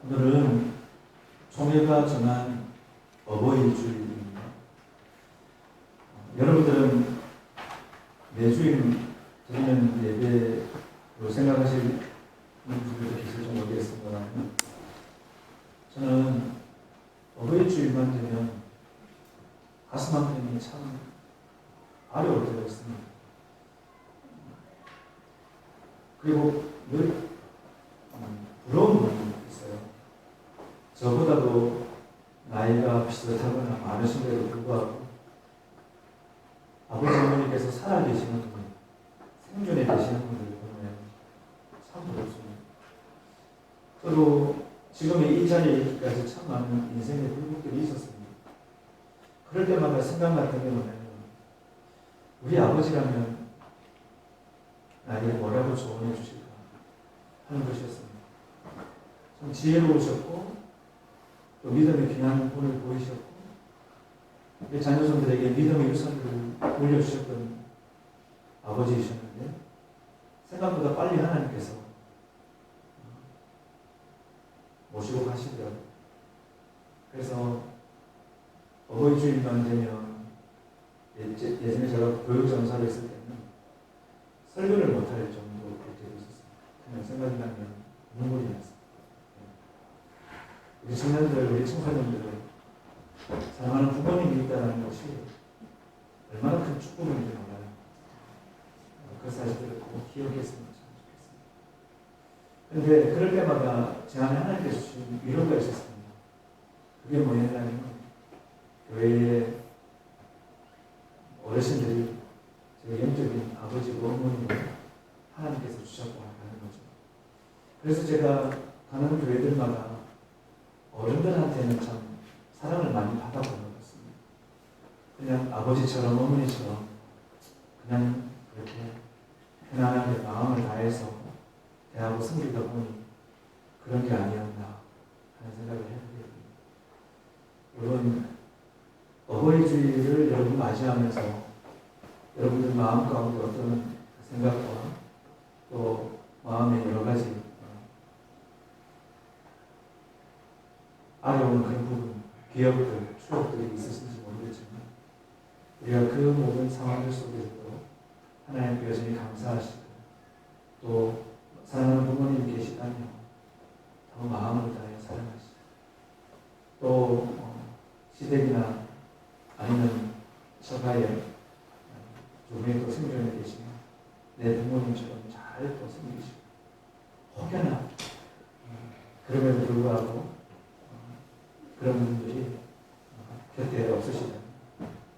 오늘은 총회가 정한 어버이 주일입니다. 여러분들은 매주일 드리는 예배로 생각하시는 분들도 계실지 모르겠습니다만, 저는 어버이 주일만 되면 가슴 한편이 참 어려울 때가 있습니다. 그리고 늘 부러운 분이 있어요. 저보다도 나이가 비슷하거나 많으신데도 불구하고 아버지 어머니께서 살아계시는 분, 생존에 계시는 분들을 보면 참 부럽습니다. 저도 지금의 이 자리에 있기까지 참 많은 인생의 불복들이 있었습니다. 그럴 때마다 생각 같은 게 뭐냐면, 우리 아버지라면 나에게 뭐라고 조언해 주실까 하는 것이었습니다. 참 지혜로우셨고 또 믿음의 귀한 본을 보이셨고 우리 자녀손들에게 믿음의 유산을 물려주셨던 아버지이셨는데, 생각보다 빨리 하나님께서 모시고 가시더라고요. 그래서 어버이 주일만 되면 예전에 제가 교육전사를 했을 때는 설교를 못할 정도로 그렇게 있었습니다. 그냥 생각이 나면 눈물이 났습니다. 우리 청년들, 우리 청소년들은 사랑하는 부모님이 있다는 것이 얼마나 큰 축복인지 몰라요. 그 사실을 꼭 기억했으면 참 좋겠습니다. 그런데 그럴 때마다 제 안에 하나님께서 주신 위로가 있었습니다. 그게 뭐였냐면, 교회의 어르신들이 제 영적인 아버지고 어머니를 하나님께서 주셨고 하는 거죠. 그래서 제가 가는 교회들마다 어른들한테는 참 사랑을 많이 받아보는 것 같습니다. 그냥 아버지처럼 어머니처럼 그냥 그렇게 편안하게 마음을 다해서 대하고 섬기다 보니 그런 게 아니었나 하는 생각을 해보게 됩니다. 여러분, 어버이 주일을 여러분 맞이하면서 여러분들 마음 가운데 어떤 생각과 또 마음의 여러 가지 아려오는 그런 부분, 기억들, 추억들이 있으신지 모르겠지만, 우리가 그 모든 상황들 속에서도 하나님께 여전히 감사하시고 또 사랑하는 부모님이 계시다면 더 마음을 다해 사랑하시고 또 시댁이나 아니면 처가에 조금의 또 생존에 계시면 내 부모님처럼 잘 또 섬기시고, 혹여나 그럼에도 불구하고 그런 분들이 곁에 없으시다면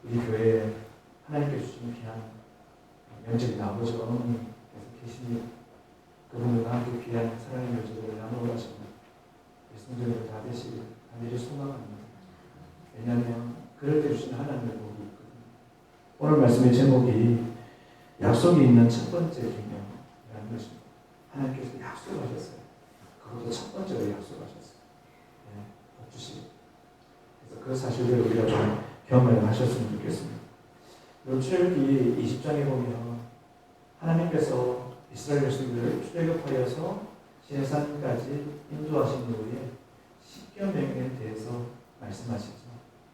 우리 교회에 하나님께 주신 귀한 영적인 아버지와 어머니께서 계시니 그분들과 함께 귀한 사랑의 요소를 나누어 가시고 성전으로 다 되시길 간절히 소망합니다. 왜냐하면 그럴 때 주시는 하나님의 복이 있거든요. 오늘 말씀의 제목이 약속이 있는 첫 번째 계명이라는 것입니다. 하나님께서 약속하셨어요. 그것도 첫 번째로 약속하셨어요. 복 주시고. 그래서 그 사실을 우리가 좀 경험을 하셨으면 좋겠습니다. 출애굽기 20장에 보면 하나님께서 이스라엘 백성들을 출애굽하여서 시내산까지 인도하신 후에 십계명에 대해서 말씀하시죠.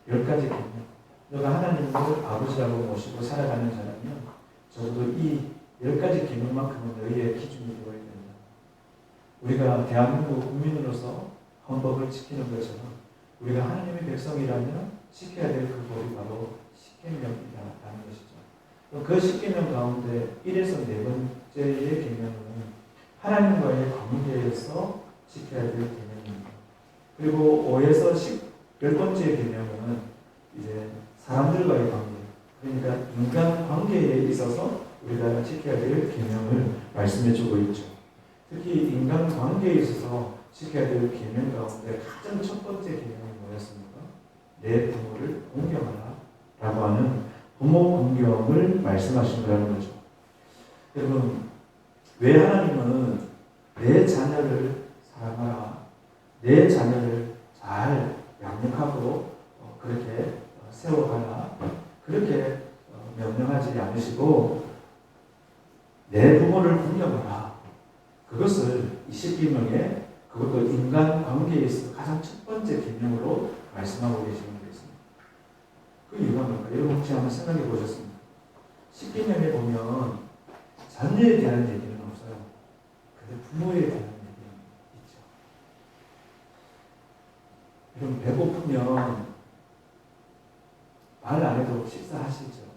10가지 계명. 너가 하나님을 아버지라고 모시고 살아가는 자라면 적어도 이 10가지 계명만큼은 너희의 기준이 되어야 된다. 우리가 대한민국 국민으로서 헌법을 지키는 것처럼 우리가 하나님의 백성이라면 지켜야 될 그 법이 바로 십계명이라는 것이죠. 그 십계명 가운데 1에서 4번째의 계명은 하나님과의 관계에서 지켜야 될 계명입니다. 그리고 5에서 10번째 계명은 이제 사람들과의 관계, 그러니까 인간 관계에 있어서 우리가 지켜야 될 계명을 말씀해주고 있죠. 특히 인간 관계에 있어서 지켜야 될 계명 가운데 가장 첫 번째 계명이 뭐였습니까? 내 부모를 공경하라 라고 하는 부모 공경을 말씀하신 거라는 거죠. 여러분, 왜 하나님은 내 자녀를 사랑하라, 내 자녀를 잘 양육하고 그렇게 세워가라 그렇게 명령하지 않으시고 내 부모를 공경하라, 그것을 이 십계명에 그것도 인간 관계에 있어서 가장 첫 번째 계명으로 말씀하고 계시는 게 있습니다. 그 이유가 뭘까요? 여러분 혹시 한번 생각해 보셨습니까? 십계명에 보면 자녀에 대한 얘기는 없어요. 근데 부모에 대한 얘기는 있죠. 여러분 배고프면 말 안 해도 식사하시죠.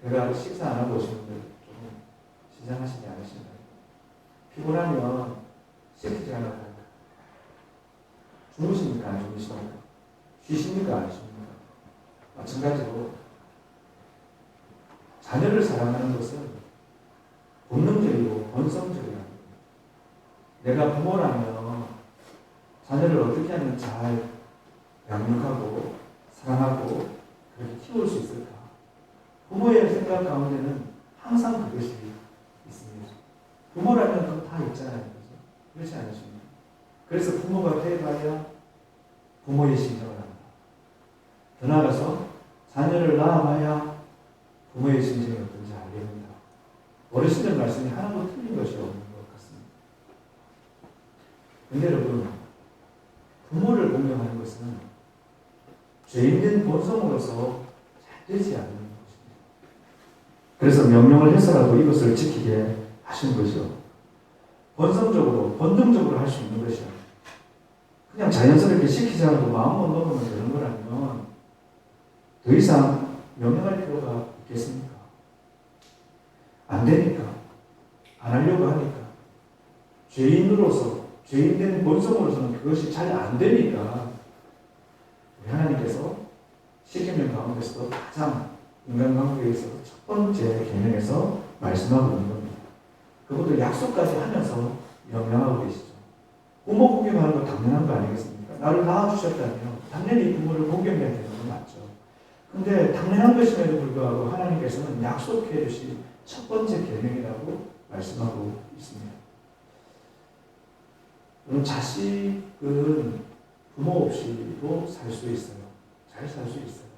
그러니까 식사 안 하고 오시는 분들 조금 시장하시지 않으신가요? 피곤하면 시키지 않을까요? 주무십니까? 안 주무십니까? 쉬십니까? 안 쉬십니까? 마찬가지로 자녀를 사랑하는 것은 본능적이고 본성적이라는 거예요. 내가 부모라면 자녀를 어떻게 하면 잘 양육하고 사랑하고 그렇게 키울 수 있을까? 부모의 생각 가운데는 항상 그것이 있습니다. 부모라면 그거 다 있잖아요. 그렇죠? 그렇지 않으십니까? 그래서 부모가 돼봐야 부모의 심정을 합니다. 더 나아가서 자녀를 낳아봐야 부모의 심정이 어떤지 알게 됩니다. 어르신들 말씀이 하나도 틀린 것이 없는 것 같습니다. 근데 여러분, 부모를 공경하는 것은 죄인된 본성으로서 잘 되지 않는 것입니다. 그래서 명령을 해서라도 이것을 지키게 하신 거죠. 본성적으로, 본능적으로 할 수 있는 것이요. 그냥 자연스럽게 시키지 않고 마음만 먹으면 되는 거라면 더 이상 명령할 필요가 있겠습니까? 안 되니까. 안 하려고 하니까. 죄인으로서, 죄인된 본성으로서는 그것이 잘 안 되니까 하나님께서 십계명 가운데서도 가장 인간관계에 있어서 첫 번째 계명에서 말씀하고 있는 겁니다. 그것도 약속까지 하면서 명령하고 계시죠. 부모 공경하는 거 당연한 거 아니겠습니까? 나를 낳아주셨다면 당연히 부모를 공경해야 되는 건 맞죠. 근데 당연한 것임에도 불구하고 하나님께서는 약속해 주신 첫 번째 계명이라고 말씀하고 있습니다. 자식은 부모 없이도 살 수 있어요. 잘 살 수 있어요.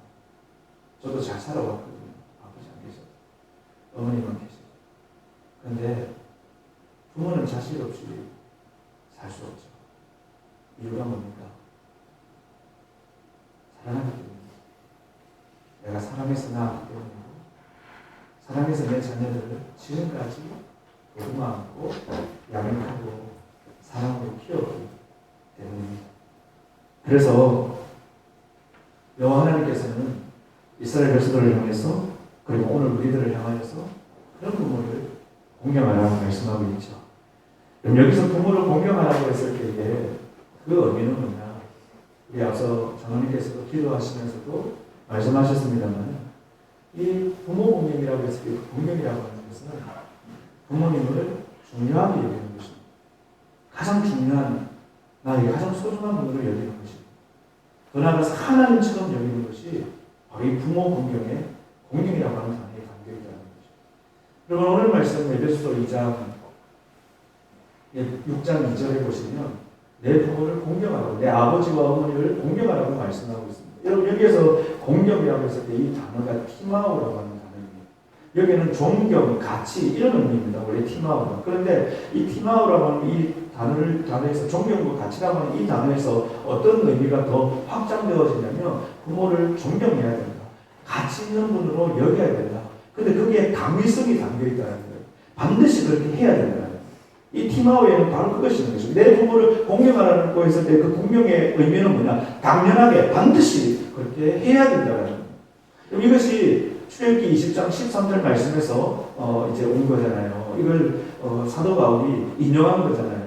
저도 잘 살아왔거든요. 아버지 안 계셔도. 어머니만 계셔도. 근데 부모는 자식 없이 살 수 없죠. 이유가 뭡니까? 사랑하기 때문입니다. 내가 사랑해서 낳았기 때문이고 사랑해서 내 자녀들을 지금까지 보듬어안고 양육하고 사랑으로 키웠기 때문입니다. 그래서 여호와 하나님께서는 이스라엘 백성들을 향해서 그리고 오늘 우리들을 향하여서 그런 부모를 공경하라고 말씀하고 있죠. 그럼 여기서 부모를 공경하라고 했을 때에 그 의미는 뭐냐? 우리 앞서 장로님께서도 기도하시면서도 말씀하셨습니다만 이 부모 공경이라고 했을 때 그 공경이라고 하는 것은 부모님을 중요하게 여기는 것입니다. 가장 중요한 나에게 가장 소중한 분으로 여기는 것입니다. 더 나아가서 하나님처럼 여기는 것이 바로 이 부모 공경의 공경이라고 하는 단어의 간격이라는 것입니다. 여러분 오늘 말씀 에베소서 6장 2절에 보시면 내 부모를 공경하라고 내 아버지와 어머니를 공경하라고 말씀하고 있습니다. 여러분 여기에서 공경이라고 했을 때 이 단어가 티마오라고 하는 단어입니다. 여기는 존경, 가치 이런 의미입니다. 원래 티마오가. 그런데 이 티마오라고 하는 이 단어에서 존경과 가치라고 하는 이 단어에서 어떤 의미가 더 확장되어지냐면 부모를 존경해야 된다. 가치 있는 분으로 여겨야 된다. 근데 거기에 당위성이 담겨있다는 거예요. 반드시 그렇게 해야 된다는 거예요. 이 티마오에는 바로 그것이 있는 것입니다. 내 부모를 공경하라고 했을 때 그 공경의 의미는 뭐냐? 당연하게 반드시 그렇게 해야 된다는 거예요. 이것이 출애굽기 20장 13절 말씀에서 이제 온 거잖아요. 이걸 사도 바울이 인용한 거잖아요.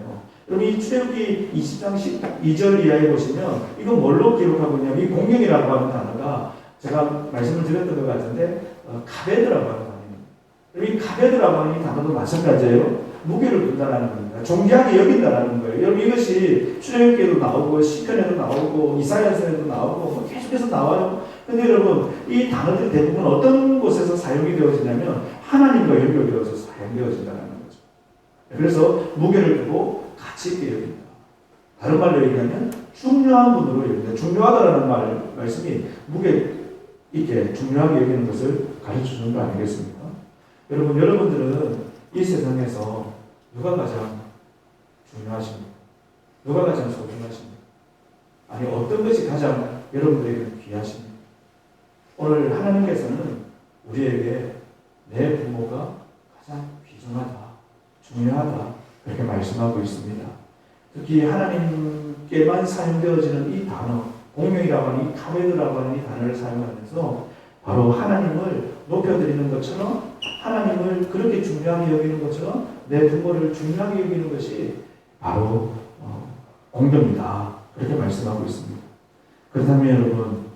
여러분 이 출애굽기 20장 12절 이하에 보시면 이건 뭘로 기록하고 있냐면 이 공경이라고 하는 단어가 제가 말씀을 드렸던 것 같은데 카베드라고 하는 단어입니다. 이 카베드라고 하는 이 단어도 마찬가지예요. 무게를 둔다라는 겁니다. 존귀하게 여긴다라는 거예요. 여러분 이것이 출애굽기에도 나오고 시편에도 나오고 이사야서에도 나오고 뭐 계속해서 나와요. 근데 여러분 이 단어들 대부분 어떤 곳에서 사용이 되어지냐면 하나님과 연결되어서 사용되어진다는 거죠. 그래서 무게를 두고 가치 있게 여긴다. 다른 말로 얘기하면 중요한 분으로 여긴다. 중요하다라는 말씀이 무게 있게 중요하게 여기는 것을 가르쳐주는 거 아니겠습니까? 여러분들은 이 세상에서 누가 가장 소중하십니까? 누가 가장 소중하십니까? 아니 어떤 것이 가장 여러분들에게 귀하십니까? 오늘 하나님께서는 우리에게 내 부모가 가장 귀중하다, 중요하다 그렇게 말씀하고 있습니다. 특히 하나님께만 사용되어지는 이 단어, 공명이라고 하는 이 카베드라고 하는 이 단어를 사용하면서 바로 하나님을 높여드리는 것처럼 하나님을 그렇게 중요하게 여기는 것처럼 내 부모를 중요하게 여기는 것이 바로 공경이다. 그렇게 말씀하고 있습니다. 그렇다면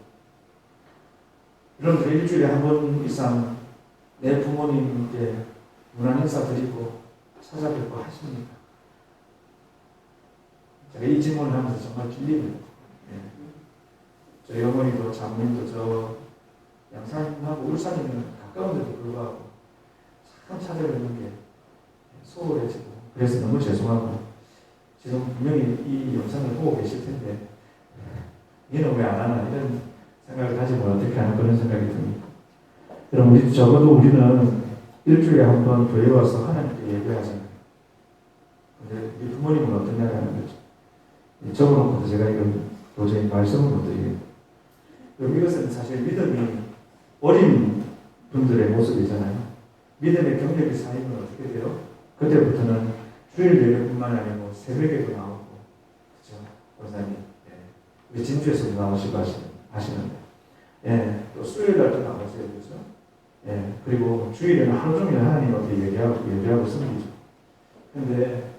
여러분들 일주일에 한 번 이상 내 부모님께 문안 인사 드리고 찾아뵙고 하십니까? 제가 이 질문을 하면서 정말 길립니다. 저희 어머니도 장모님도 저 양산하고 울산이면 가까운데도 불구하고 참 찾아뵙는 게 소홀해지고 그래서 너무 죄송하고 지금 분명히 이 영상을 보고 계실 텐데 얘는 왜 안 하나 이런 생각을 가지면 어떻게 하나 그런 생각이 듭니다. 여러분 적어도 우리는 일주일에 한 번 교회 와서 하나님께 예배하잖아요. 근데 우리 부모님은 어떠냐라는 거죠. 적어놓고도 제가 이건 도저히 말씀을 못 드리겠습니다. 그럼 이것은 사실 믿음이 어린 분들의 모습이잖아요. 믿음의 경력이 쌓이면 어떻게 돼요? 그때부터는 주일 예배뿐만 아니고 새벽에도 나오고, 그렇죠? 원사님, 우리 진주에서도 나오시고 하시는데, 또 수요일 날도 나오세요, 그렇죠? 그리고 주일에는 하루 종일 하나님 앞에 예배하고 섬기죠. 근데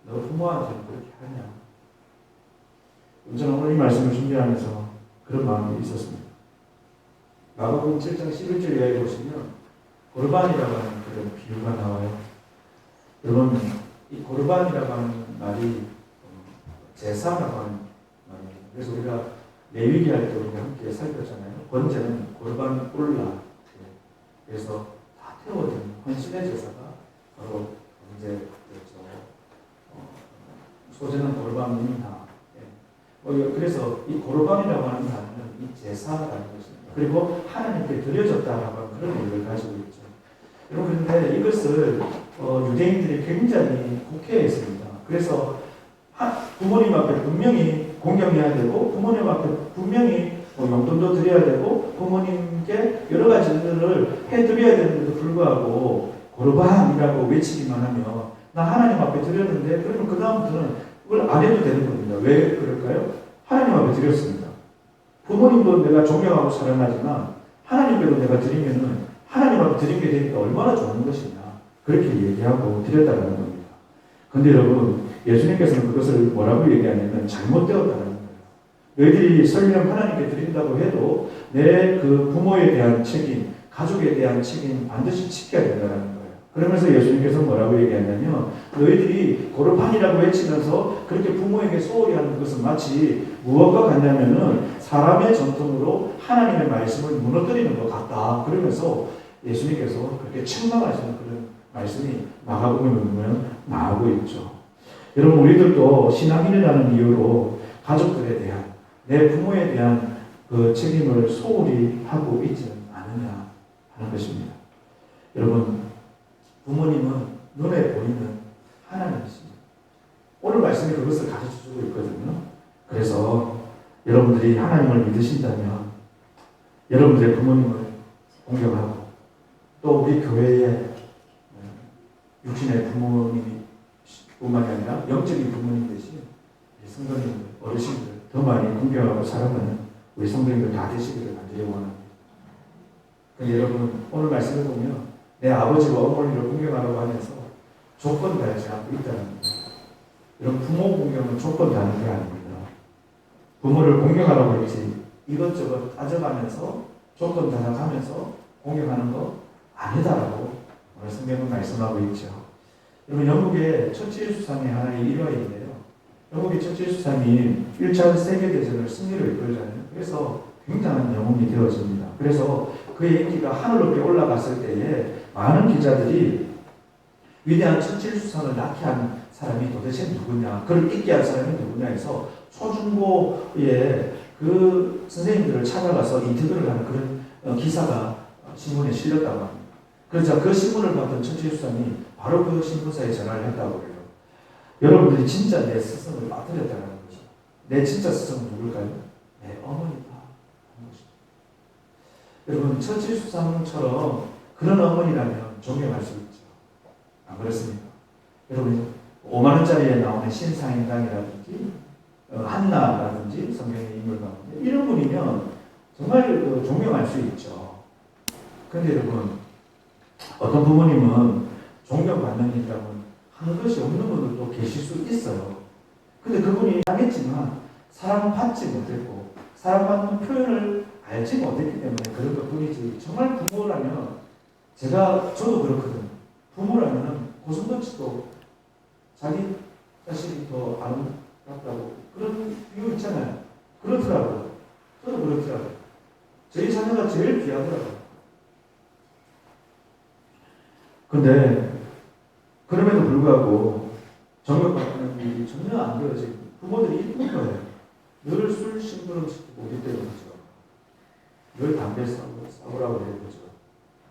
너 부모한테는 그렇게 하냐? 저는 오늘 이 말씀을 준비하면서 그런 마음이 있었습니다. 마가복음 7장 11절에 보시면 고르반이라고 하는 그런 비유가 나와요. 여러분, 이 고르반이라고 하는 말이 제사라고 하는 말입니다. 그래서 우리가 레위기 할 때 우리가 함께 살폈잖아요. 번제는 고르반 올라. 그래서 다 태워진 헌신의 제사가 바로 이제 소재는 고르반입니다. 그래서 이 고르반이라고 하는 단어는 이 제사라는 것입니다. 그리고 하나님께 드려졌다라고 하는 그런 의미를 가지고 있죠. 여러분 그런데 이것을 유대인들이 굉장히 국해했습니다. 그래서 부모님 앞에 분명히 공경해야 되고 부모님 앞에 분명히 용돈도 드려야 되고 부모님께 여러 가지들을 해드려야 되는데도 불구하고 고르반이라고 외치기만 하면 나 하나님 앞에 드렸는데 그러면 그 다음부터는 그걸 안 해도 되는 겁니다. 왜 그럴까요? 하나님 앞에 드렸습니다. 부모님도 내가 존경하고 사랑하지만 하나님께도 내가 드리면은 하나님 앞에 드린 게 되니까 얼마나 좋은 것이냐 그렇게 얘기하고 드렸다는 겁니다. 근데 여러분 예수님께서는 그것을 뭐라고 얘기하냐면 잘못되었다는 거예요. 너희들이 설령 하나님께 드린다고 해도 내 그 부모에 대한 책임, 가족에 대한 책임 반드시 지켜야 된다는 거예요. 그러면서 예수님께서 뭐라고 얘기하냐면 너희들이 고르반이라고 외치면서 그렇게 부모에게 소홀히 하는 것은 마치 무엇과 같냐면은 사람의 전통으로 하나님의 말씀을 무너뜨리는 것 같다. 그러면서 예수님께서 그렇게 책망하시는 그런 말씀이 마가복음에 보면 나오고 있죠. 여러분 우리들도 신앙인이라는 이유로 가족들에 대한 내 부모에 대한 그 책임을 소홀히 하고 있지는 않느냐 하는 것입니다. 여러분 부모님은 눈에 보이는 하나님이십니다. 오늘 말씀이 그것을 가르쳐주고 있거든요. 그래서 여러분들이 하나님을 믿으신다면 여러분들의 부모님을 공경하고 또 우리 교회의 육신의 부모님이 뿐만이 아니라 영적인 부모님 대신 성도님들, 어르신들 더 많이 공경하고 사랑하는 우리 성도님들 다 되시기를 간절히 원합니다. 근데 여러분 오늘 말씀을 보면 내 아버지와 어머니를 공경하라고 하면서 조건 달지 않고 있다는 거예요. 이런 부모 공경은 조건 다는 게 아닙니다. 부모를 공경하라고 했지 이것저것 따져가면서 조건 달아가면서 공경하는 거 아니다라고 오늘 성경은 말씀하고 있죠. 여러분 영국의 처칠 수상의 하나의 일화인데요. 영국의 처칠 수상이 1차 세계대전을 승리로 이끌잖아요. 그래서 굉장한 영웅이 되어집니다. 그래서 그의 인기가 하늘 높이 올라갔을 때에 많은 기자들이 위대한 처칠 수상을 낳게 한 사람이 도대체 누구냐, 그를 있게 한 사람이 누구냐 해서 초중고의 그 선생님들을 찾아가서 인터뷰를 하는 그런 기사가 신문에 실렸다고 합니다. 그러자 그 신문을 봤던 처칠 수상이 바로 그 신문사에 전화를 했다고 해요. 여러분들이 진짜 내 스승을 빠뜨렸다는 거죠. 내 진짜 스승은 누굴까요? 내 어머니다 하는 것입니다. 여러분 처지수상처럼 그런 어머니라면 존경할 수 있죠. 안 그렇습니까? 여러분 5만 원짜리에 나오는 신사임당이라든지 한나라든지 성경의 인물 가운데 이런 분이면 정말 존경할 수 있죠. 그런데 여러분 어떤 부모님은 존경받는 일이라면 한 것이 없는 분들도 계실 수 있어요. 근데 그분이 당했지만 사랑받지 못했고 사랑받는 표현을 알지 못했기 때문에 그런 것 뿐이지 정말 부모라면 저도 그렇거든요. 부모라면 고슴도치도 자기 자식이 더 아름답다고 그런 비유 있잖아요. 그렇더라고요. 저도 그렇더라고요. 저희 자녀가 제일 귀하더라고요. 근데 그럼에도 불구하고 정력받는 일이 전혀 안 되어지고 부모들이 이쁜 거예요. 늘 술 심부름 시키고 오기 때문이죠. 늘 담배 싸우라고 그랬죠.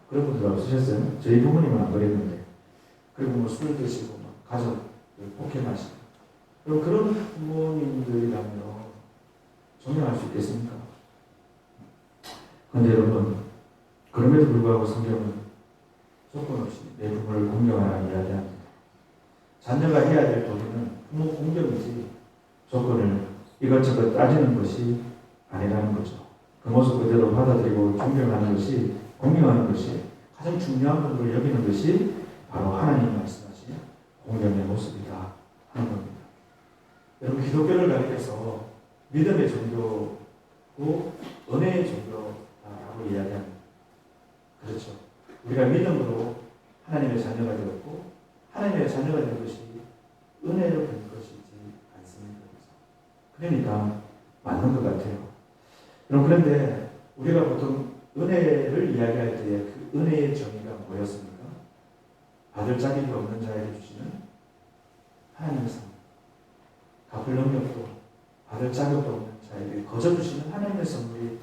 그런 분들 없으셨어요? 저희 부모님은 안 그랬는데. 그리고 뭐 술 드시고 막 가족 폭행하시고. 그럼 그런 부모님들이라면 존경할 수 있겠습니까? 그런데 여러분 그럼에도 불구하고 성경은 조건 없이 내 부모를 공경하라 이야기합니다. 자녀가 해야 될 도리는 부모 공경이지 조건을 이것저것 따지는 것이 아니라는 거죠. 그 모습 그대로 받아들이고 존경하는 것이 공경하는 것이 가장 중요한 것으로 여기는 것이 바로 하나님 말씀하신 공경의 모습이다 하는 겁니다. 여러분 기독교를 가리켜서 믿음의 종교고 은혜의 종교라고 이야기합니다. 그렇죠. 우리가 믿음으로 하나님의 자녀가 되었고 하나님의 자녀가 된 것이 은혜로 된 것이지 않습니까? 그러니까 맞는 것 같아요. 여러분 그런데 우리가 보통 은혜를 이야기할 때에 그 은혜의 정의가 뭐였습니까? 받을 자격이 없는 자에게 주시는 하나님의 선, 갚을 능력도 받을 자격도 없는 자에게 거저 주시는 하나님의 선물이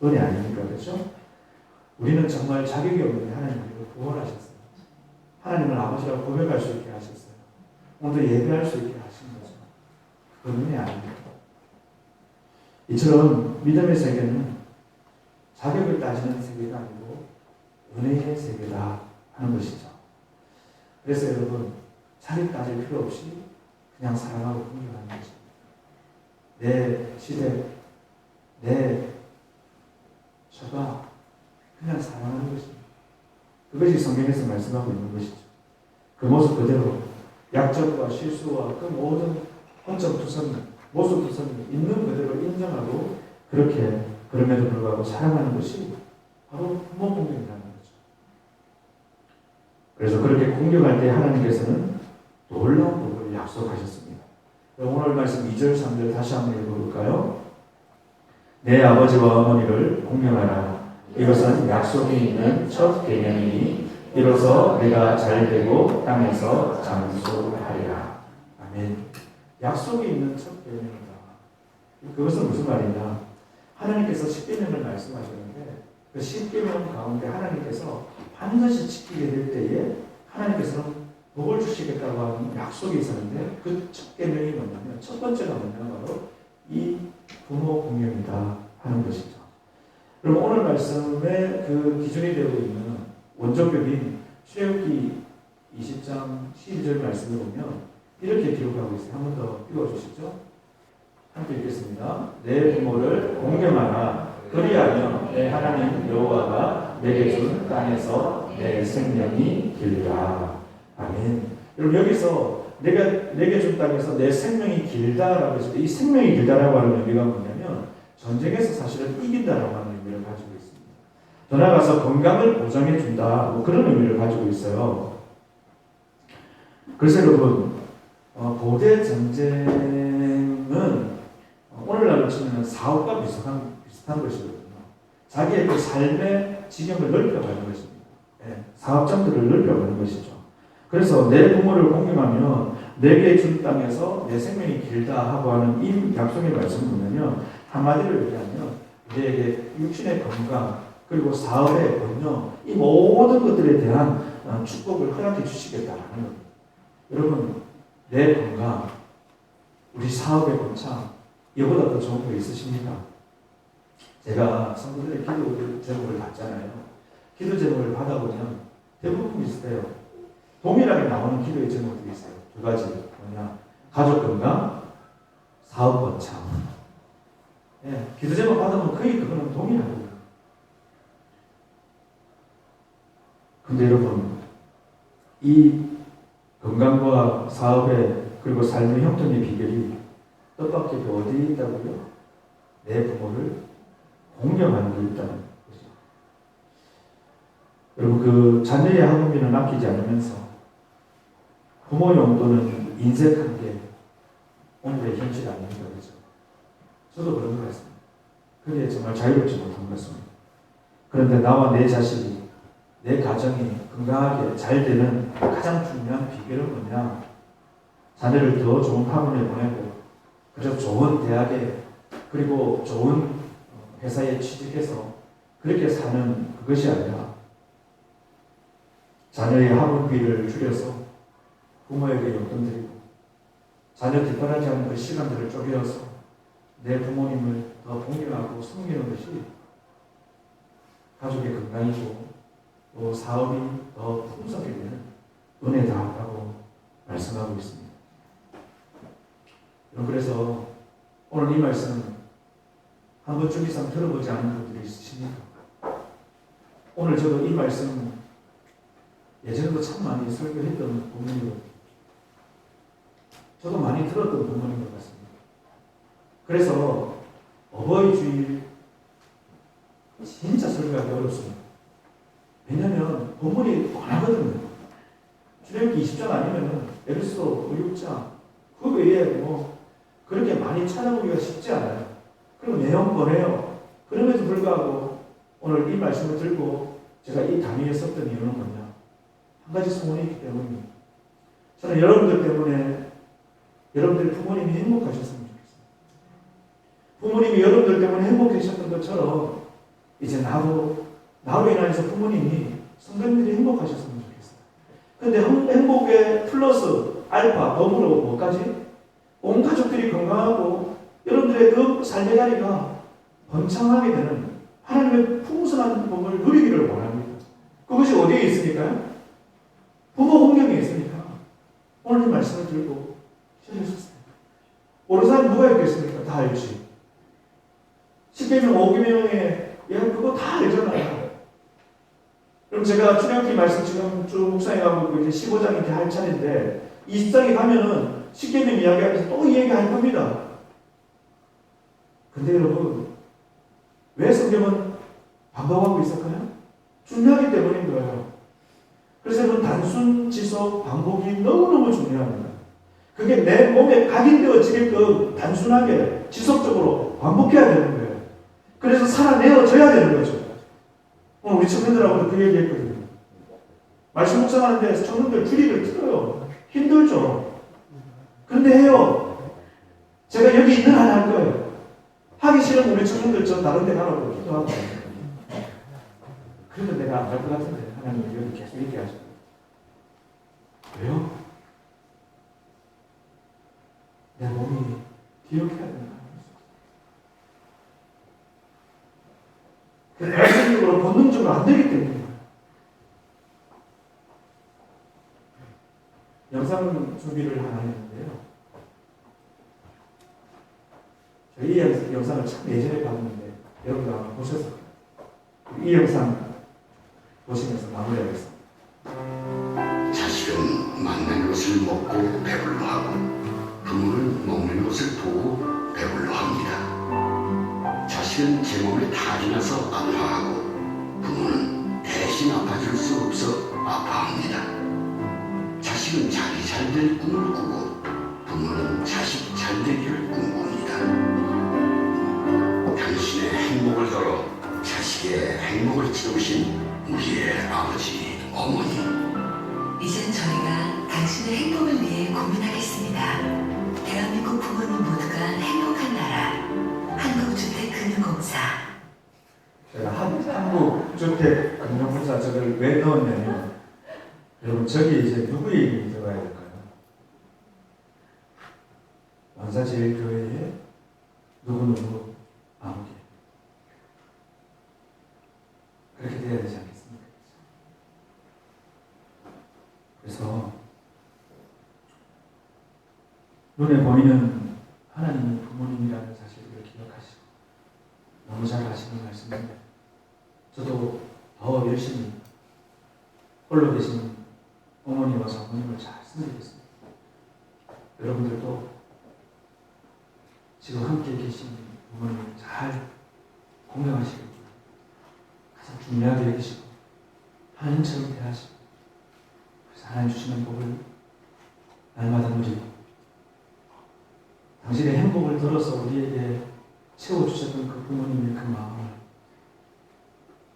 은혜 아닙니까? 그렇죠? 우리는 정말 자격이 없는데 하나님 우리를 구원하셨어요. 하나님을 아버지라고 고백할 수 있게 하셨어요. 오늘도 예배할 수 있게 하신 거죠. 그건 은혜 아닙니까? 이처럼 믿음의 세계는 자격을 따지는 세계가 아니고 은혜의 세계다 하는 것이죠. 그래서 여러분 자격 따질 필요 없이 그냥 사랑하고 공경하는 것입니다. 내 시대, 내 처가 그냥 사랑하는 것입니다. 그것이 성경에서 말씀하고 있는 것이죠. 그 모습 그대로 약점과 실수와 그 모든 혼점투성이, 모습투성이 있는 그대로 인정하고 그렇게 그럼에도 불구하고 사랑하는 것이 바로 부모 공경이라는 거죠. 그래서 그렇게 공경할 때 하나님께서는 놀라운 복을 약속하셨습니다. 오늘 말씀 2절, 3절 다시 한번 읽어볼까요? 내 아버지와 어머니를 공경하라. 이것은 약속이 있는 첫 계명이니 이로써 내가 잘되고 땅에서 장수하리라. 아멘. 약속이 있는 첫 계명이다. 그것은 무슨 말이냐? 하나님께서 10계명을 말씀하셨는데 그 10계명 가운데 하나님께서 반드시 지키게 될 때에 하나님께서는 복을 주시겠다고 하는 약속이 있었는데 그 첫 계명이 뭐냐면 첫 번째가 뭐냐면 바로 이 부모 공경이다 하는 것이죠. 그럼 오늘 말씀의 그 기준이 되고 있는 원조격인 출애굽기 20장 12절 말씀을 보면 이렇게 기록하고 있어요. 한 번 더 읽어주시죠. 함께 읽겠습니다. 내 부모를 공경하라. 그리하면 내 하나님 여호와가 내게 준 땅에서 내 생명이 길리라. 아멘. 여러분 여기서 내게 준 땅에서 내 생명이 길다라고 했을 때 이 생명이 길다라고 하는 의미가 뭐냐면 전쟁에서 사실은 이긴다라고 하는 의미를 가지고 있습니다. 더 나아가서 건강을 보장해 준다 뭐 그런 의미를 가지고 있어요. 그래서 여러분 고대 전쟁은 오늘날로 치면 사업과 비슷한 것이거든요. 자기의 그 삶의 지경을 넓혀가는 것입니다. 네, 사업장들을 넓혀가는 것이죠. 그래서 내 부모를 공경하면 내게 준 땅에서 내 생명이 길다 하고 하는 이 약속의 말씀을 보면 한마디로 얘기하면 내게 육신의 건강 그리고 사업의 번영 이 모든 것들에 대한 축복을 허락해 주시겠다라는 겁니다. 여러분 내 건강, 우리 사업의 번창, 이보다 더 좋은 거 있으십니까? 제가 성도들의 기도 제목을 받잖아요. 기도 제목을 받아보면 대부분 비슷해요. 동일하게 나오는 기도의 제목들이 있어요. 두 가지. 뭐냐? 가족 건강, 사업 번창. 예, 기도 제목 받으면 거의 그거는 동일합니다. 근데 여러분, 이 건강과 사업의 그리고 삶의 형통의 비결이 뜻밖의 어디에 있다고요? 내 부모를 공경하는 데 있다는 거죠. 여러분, 그 자녀의 학원비는 아끼지 않으면서 부모 용돈은 인색한 게 오늘의 현실 아닙니까? 그렇죠? 저도 그런 것 같습니다. 그게 정말 자유롭지 못한 것 같습니다. 그런데 나와 내 자식이, 내 가정이 건강하게 잘 되는 가장 중요한 비결은 뭐냐? 자녀를 더 좋은 학원에 보내고, 그래서 좋은 대학에, 그리고 좋은 회사에 취직해서 그렇게 사는 그것이 아니라 자녀의 학원비를 줄여서 부모에게 용돈 드리고, 자녀 뒷바라지 하는 그 시간들을 쪼개어서 내 부모님을 더 공경하고 섬기는 것이 가족의 건강이고 또 사업이 더 풍성하게 되는 은혜다라고 말씀하고 있습니다. 그래서 오늘 이 말씀은 한 번쯤 이상 들어보지 않은 분들이 있으십니까? 오늘 저도 이 말씀 예전에도 참 많이 설교했던 부모님이거든요. 저도 많이 들었던 부모님 것 같습니다. 그래서 어버이 주일 진짜 설교하기 어렵습니다. 왜냐하면 본문이 뻔하거든요. 출애굽기 20장 아니면 에베소 6장 그 외에 뭐 그렇게 많이 찾아보기가 쉽지 않아요. 그리고 내용 뻔해요. 그럼에도 불구하고 오늘 이 말씀을 들고 제가 이 강의에 썼던 이유는 뭐냐? 한 가지 소원이 있기 때문입니다. 저는 여러분들 때문에 여러분들 부모님이 행복하셨으면 좋겠어요. 부모님이 여러분들 때문에 행복하셨던 것처럼 이제 나로 인해서 부모님이 성도님들이 행복하셨으면 좋겠어요. 그런데 행복의 플러스 알파 더불어 뭐까지? 온 가족들이 건강하고 여러분들의 그 삶의 자리가 번창하게 되는 하나님의 풍성한 복을 누리기를 원합니다. 그것이 어디에 있습니까? 부모 공경에 있으니까 오늘 이 말씀을 들고 시작하셨어요. 모르는 사람 누가 있겠습니까? 다 알지. 10계명 5계명에 그거 다 알잖아요. 그럼 제가 출애굽기 말씀 지금 쭉 묵상해가고 이제 15장 이렇게 할 차례인데 20장에 가면은 10계명 이야기하면서 또 이 얘기할 겁니다. 근데 여러분, 왜 성경은 반복하고 있을까요? 중요하기 때문인 거예요. 그래서 여러분, 단순 지속 반복이 너무너무 중요합니다. 그게 내 몸에 각인되어지게끔 단순하게 지속적으로 반복해야 되는 거예요. 그래서 살아내어져야 되는 거죠. 오늘 우리 청년들하고도 그 얘기 했거든요. 말씀 묵상하는데 청년들 주리를 틀어요. 힘들죠. 그런데 해요. 제가 여기 있는 한 할 거예요. 하기 싫으면 우리 청년들 저 다른 데 가라고 기도하고 그래도 내가 안 갈 것 같은데 하나님이 여기 계속 있게 하셔요. 왜요? 내 몸이 기억해야 된다. 본능적으로 본능적으로 안 되기 때문에 영상 준비를 하나 했는데요. 이 영상을 참 예전에 봤는데 여러분들 한번 보셔서 이 영상 보시면서 마무리하겠습니다. 자식은 만난 것을 먹고 배불러 하고 부모는 먹는 것을 보고 배불러 합니다. 자식은 제 몸에 탈이 나서 아파하고 부모는 대신 아파줄 수 없어 아파합니다. 자식은 자기 잘 될 꿈을 꾸고 부모는 자식 잘 되기를 꿈꿉니다. 당신의 행복을 걸어 자식의 행복을 채우신 우리의 아버지, 어머니, 이젠 저희가 당신의 행복을 위해 고민하겠습니다. 대한민국 부모님 모두가 행복한 나라 한국주택금융공사. 제가 한국주택금융공사 저걸 왜 넣었냐면 여러분 저기 이제 누구의 이름이 들어가야 될까요? 원사제일교회의 누구누구 아무개 그렇게 돼야 되지 않겠습니까? 그래서 눈에 보이는 하나님의 부모님이라는 사실을 기억하시고 너무 잘 아시는 말씀입니다. 저도 더 열심히 홀로 계신 어머니와 장모님을 잘 섬기겠습니다. 여러분들도 지금 함께 계신 부모님을 잘 공경하시고 가장 중요하게 여기시고 하나님처럼 대하시고 그래서 하나님 주시는 복을 날마다 누리고 당신의 행복을 들어서 우리에게 채워주셨던 그 부모님의 그 마음을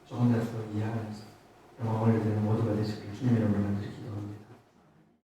조금 더 이해하면서 영광을 드리는 모두가 되시길 주님의 이름으로 만드리겠습니다.